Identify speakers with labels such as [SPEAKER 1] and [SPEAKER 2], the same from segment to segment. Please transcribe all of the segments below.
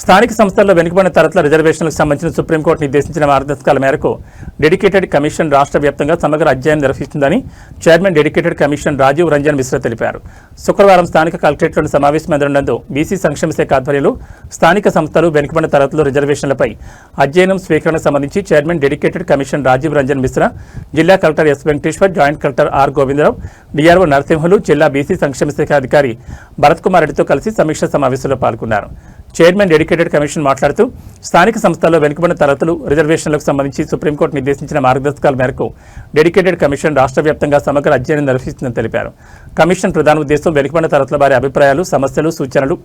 [SPEAKER 1] స్థానిక సంస్థల్లో వెనుకబడిన తరగతుల రిజర్వేషన్లకు సంబంధించిన సుప్రీంకోర్టు నిర్దేశించిన మార్గదర్శకాల మేరకు డెడికేటెడ్ కమిషన్ రాష్ట్ర వ్యాప్తంగా సమగ్ర అధ్యయనం నిర్వహిస్తుందని chairman dedicated commission Rajiv Ranjan Mishra తెలిపారు. శుక్రవారం స్థానిక కలెక్టరేట్లోని సమావేశ మందిరంలో బీసీ సంక్షేమ శాఖ ఆధ్వర్యంలో స్థానిక సంస్థలు వెనుకబడిన తరగతుల రిజర్వేషన్లపై అధ్యయనం స్వీకరణకు సంబంధించి chairman dedicated commission Rajiv Ranjan Mishra, జిల్లా collector S Venkateshwar, joint collector R Govindarao, DRO Narasimhulu, జిల్లా బీసీ సంక్షేమ శాఖ అధికారి భరత్ కుమార్ రెడ్డితో కలిసి సమీక్ష సమావేశంలో పాల్గొన్నారు. చైర్మన్ డెడికేటెడ్ కమిషన్ మాట్లాడుతూ స్థానిక సంస్థల్లో వెనుకబడిన తరగతులు రిజర్వేషన్లకు సంబంధించి సుప్రీంకోర్టు నిర్దేశించిన మార్గదర్శకాల మేరకు డెడికేటెడ్ కమిషన్ రాష్ట్ర వ్యాప్తంగా సమగ్ర అధ్యయనం నిర్వహిస్తుందని తెలిపారు. కమిషన్ ప్రధాన ఉద్దేశం వెనుకబడిన తరగతుల వారి అభిప్రాయాలు, సమస్యలు, సూచనలు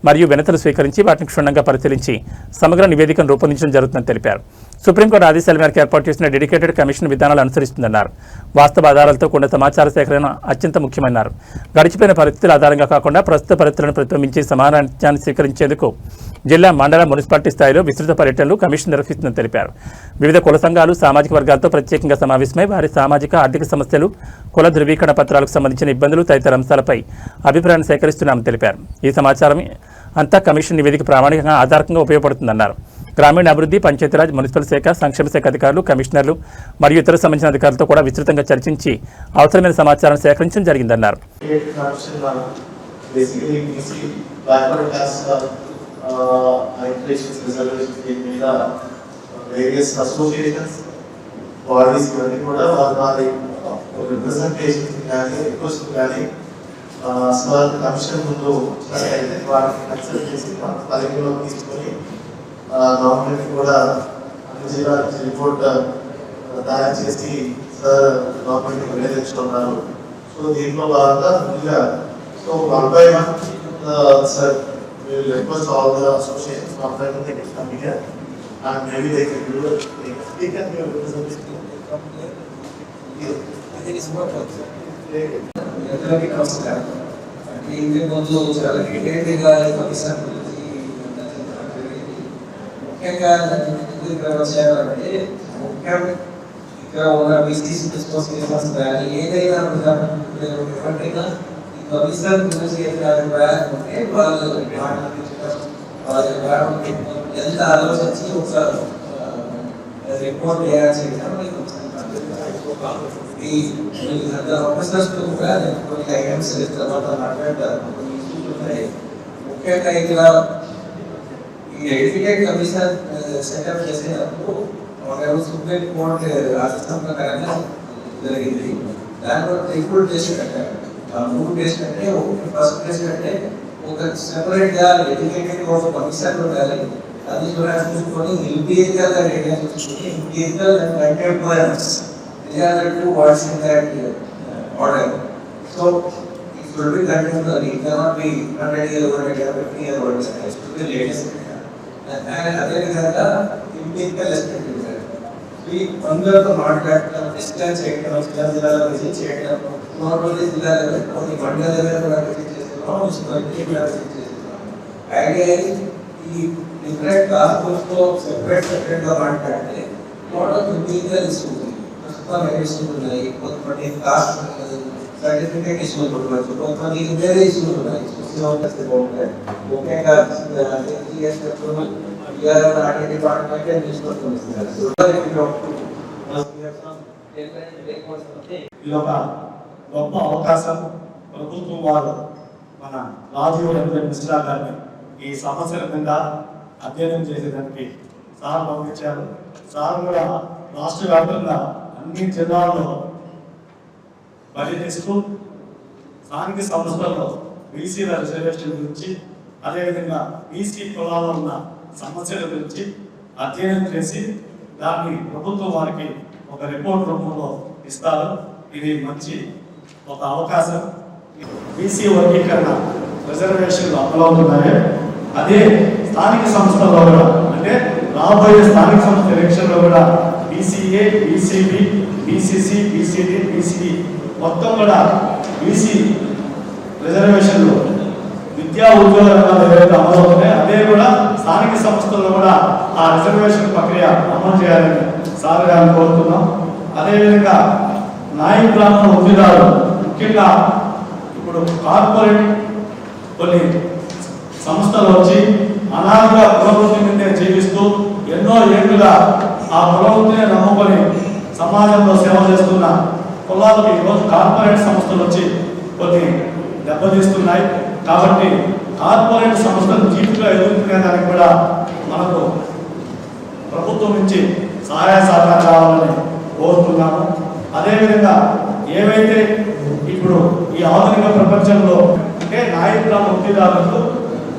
[SPEAKER 1] మరియు వినతులు స్వీకరించి వాటిని క్షుణ్ణంగా పరిశీలించి సమగ్ర నివేదికను రూపొందించడం జరుగుతుందని తెలిపారు. సుప్రీంకోర్టు ఆదేశాల మేరకు ఏర్పాటు చేసిన డెడికేటెడ్ కమిషన్ విధానాలు అనుసరిస్తుందన్నారు. వాస్తవ ఆధారాలతో కూడిన సమాచార సేకరణ అత్యంత ముఖ్యమన్నారు. గడిచిపోయిన పరిస్థితుల ఆధారంగా కాకుండా ప్రస్తుత పరిస్థితులను ప్రతిబింబించే సమాచారాన్ని స్వీకరించేందుకు జిల్లా, మండల, మున్సిపాలిటీ స్థాయిలో విస్తృత పర్యటనలు కమిషన్ నిర్వహిస్తుందని తెలిపారు. వివిధ కుల సంఘాలు, సామాజిక వర్గాలతో ప్రత్యేకంగా సమావేశమై వారి సామాజిక, ఆర్థిక సమస్యలు, కుల ధృవీకరణ పత్రాలకు సంబంధించిన ఇబ్బందులు తదితర అంశాలపై అభిప్రాయాన్ని సేకరిస్తున్నామని తెలిపారు. ఈ సమాచారం అంతా కమిషన్ నివేదిక ప్రామాణికంగా ఆధారంగా ఉపయోగపడుతుందన్నారు. గ్రామీణాభివృద్ధి, పంచాయతీరాజ్, మున్సిపల్ శాఖ, సంక్షేమ శాఖ అధికారులు, కమిషనర్లు మరియు ఇతర సంబంధించిన అధికారులతో కూడా విస్తృతంగా చర్చించి అవసరమైన సమాచారం సేకరించడం జరిగిందన్నారు.
[SPEAKER 2] కమిషన్ ముందు వాటిని కన్సల్ట్ చేసి పరిగణలోకి తీసుకొని గవర్నమెంట్ కూడా అన్ని జిల్లాల నుంచి రిపోర్ట్ తయారు చేసి సార్ గవర్నమెంట్ నివేదించుకున్నారు. సో దీంట్లో భాగంగా ముందుగా so 1 by 1 sir we will request all the associations to apply to the media and maybe they can do it. They can be represented.
[SPEAKER 3] అందరికీ నమస్కారం. ఇంటి ముందు చాలా డీటెయిల్గా కమిషన్ ముఖ్యంగా ఇక్కడ వచ్చారంటే ఇక్కడ ఉన్న బీసీసీ అసోసియేషన్స్ కానీ ఏదైనా ఈ కమిషన్ గురించి ఏదైనా ఉంటే వాళ్ళు ఎంత ఆలోచించి ఒక రిపోర్ట్ తయారు చేయడం ఈ ఆఫీసర్స్ కూడా కొన్ని ఐటమ్స్ తర్వాత మాట్లాడతారు. కొన్ని ఇష్యూస్ ఉన్నాయి. ముఖ్యంగా ఇక్కడ ఈ ఎడ్యుకేట్ కమిషన్ సెటప్ చేసేటప్పుడు సుప్రీం కోర్టు రాష్ట్రం ప్రకారంగా జరిగింది. దానివల్ల ఇప్పుడు టెస్ట్ పెట్టారు. 3 టెస్ట్ అంటే ఫస్ట్ టెస్ట్ అంటే ఒక సెపరేట్ గా ఎడ్యుకేటెడ్ ఒక కమిషన్ ఉండాలి. అది కూడా చూసుకొని ఇంపీరియల్ గా రేడియా చూసుకొని imperial and contemporaries to what's in that order. So it should be contemporary. It cannot be 100 years old, 50 years old. It should be latest. And other than that, empirical aspect is there. We under the market distance చేయడం, జిల్లాల visit చేయడం, not only జిల్లా level, కొన్ని మండల level కూడా visit చేస్తున్నాం, municipality కూడా visit చేస్తున్నాం. ఐడియా ఈ డిఫరెంట్ కాస్ట్తో సెపరేట్ గా మాట్లాడితే lot of empirical issues ఉన్నాయి. కొంతమంది కాస్ట్ సర్టిఫికేట్ ఇష్యూస్ ఉండవచ్చు, కొంతమంది వేరే ఇష్యూస్ ఉన్నాయి. ముఖ్యంగా
[SPEAKER 2] ఇది ఒక గొప్ప అవకాశం. ప్రభుత్వం వారు మన రాజీవ్ రంజన్ మిశ్రా గారిని ఈ సమస్యల మీద అధ్యయనం చేసేదానికి సార్ పంపించారు. సార్ కూడా రాష్ట్ర వ్యాప్తంగా అన్ని జిల్లాల్లో పర్యటిస్తూ స్థానిక సంస్థల్లో బీసీల రిజర్వేషన్ గురించి, అదేవిధంగా బీసీ కులాల్లో ఉన్న సమస్యల గురించి అధ్యయనం చేసి దాన్ని ప్రభుత్వం వారికి ఒక రిపోర్ట్ రూపంలో ఇస్తారు. ఇది మంచి ఒక అవకాశం. బీసీ వర్గీకరణ రిజర్వేషన్లు అమలవుతున్నాయి. అదే స్థానిక సంస్థల్లో కూడా, అంటే రాబోయే స్థానిక సంస్థ ఎలక్షన్లో కూడా BCA, BCB, BCC, BCD, BCE మొత్తం కూడా బీసీ రిజర్వేషన్లు విద్యా ఉద్యోగ రంగాలు ఏవైతే అమలు అవుతున్నాయి అదే కూడా స్థానిక సంస్థల్లో కూడా ఆ రిజర్వేషన్ ప్రక్రియ అమలు చేయాలని సార్ గారిని కోరుతున్నాం. అదేవిధంగా నాయ బ్రాహ్మణ ఉద్యోగాలు ముఖ్యంగా ఇప్పుడు కార్పొరేట్ కొన్ని సంస్థలు వచ్చి అనాథగా కులవృత్తి మీదే జీవిస్తూ ఎన్నో ఏళ్లుగా ఆ కులవృత్తిని నమ్ముకొని సమాజంలో సేవ చేస్తున్న కులాలకు ఈరోజు కార్పొరేట్ సంస్థలు వచ్చి కొన్ని దెబ్బతీస్తున్నాయి. కాబట్టి కార్పొరేట్ సంస్థలు జీవితంలో ఎదుర్కొనేదానికి కూడా మనకు ప్రభుత్వం నుంచి సహాయ సహకారం కావాలని కోరుతున్నాము. అదేవిధంగా ఏవైతే ఇప్పుడు ఈ ఆధునిక ప్రపంచంలో అంటే నాయకుల వృత్తిదారులకు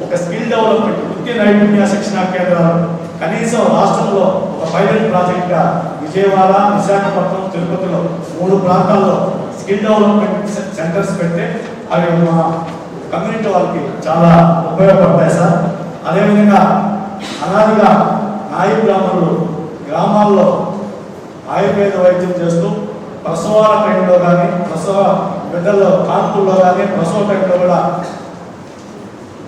[SPEAKER 2] ఒక స్కిల్ డెవలప్మెంట్ వృత్తి నైపుణ్య శిక్షణ కేంద్రాలు కనీసం రాష్ట్రంలో ఒక పైలట్ ప్రాజెక్ట్గా విజయవాడ, విశాఖపట్నం, తిరుపతిలో 3 ప్రాంతాల్లో స్కిల్ డెవలప్మెంట్ సెంటర్స్ పెడితే అవి మా కమ్యూనిటీ వాళ్ళకి చాలా ఉపయోగపడతాయి సార్. అదేవిధంగా అనాదిగా నాయి బ్రాహ్మణులు గ్రామాల్లో ఆయుర్వేద వైద్యం చేస్తూ ప్రసవాల టైంలో కానీ ప్రసవ బిడ్డల్లో కాన్పుల్లో కానీ ప్రసవ టైంలో కూడా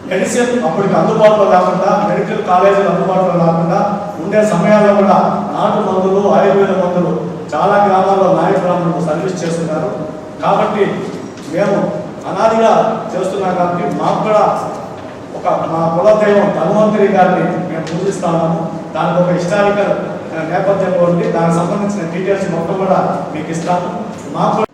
[SPEAKER 2] మెడిసిన్ అప్పటికి అందుబాటులో లేకుండా మెడికల్ కాలేజీలు అందుబాటులో లేకుండా ఉండే సమయాల్లో కూడా నాటు మందులు, ఆయుర్వేద మందులు చాలా గ్రామాల్లో నాయ బ్రాహ్మణులు సర్వీస్ చేస్తున్నారు. కాబట్టి మేము అనాదిగా చేస్తున్నాం కాబట్టి మాకు కూడా మా కులదైవం ధన్వంతరి గారిని మేము పూజిస్తున్నాము. దానికి ఒక హిస్టారికల్ నేపథ్యంలో ఉండి దానికి సంబంధించిన డీటెయిల్స్ మొత్తం కూడా మీకు ఇస్తాము. మాకు